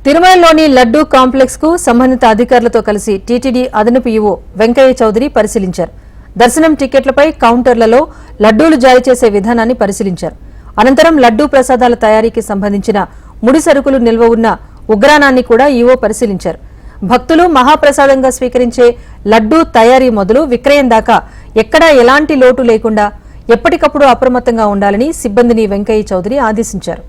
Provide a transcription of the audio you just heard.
తిరుమలలోని లడ్డూ కాంప్లెక్స్ కు సంబంధిత అధికారులతో కలిసి టీటీడీ అదనపు ఈవో వెంకయ్య చౌదరి పరిశీలించారు. దర్శనం టికెట్లపై కౌంటర్లలో లడ్డూలు జారీ చేసే విధానాన్ని పరిశీలించారు. అనంతరం లడ్డూ ప్రసాదాల తయారీకి సంబంధించిన ముడి సరుకులు నిల్వ ఉన్న ఉగ్రాణాన్ని కూడా ఈవో పరిశీలించారు. భక్తులు మహాప్రసాదంగా స్వీకరించే లడ్డూ తయారీ మొదలు విక్రయం దాకా ఎక్కడా ఎలాంటి లోటు లేకుండా ఎప్పటికప్పుడు అప్రమత్తంగా ఉండాలని సిబ్బందిని వెంకయ్య చౌదరి ఆదేశించారు.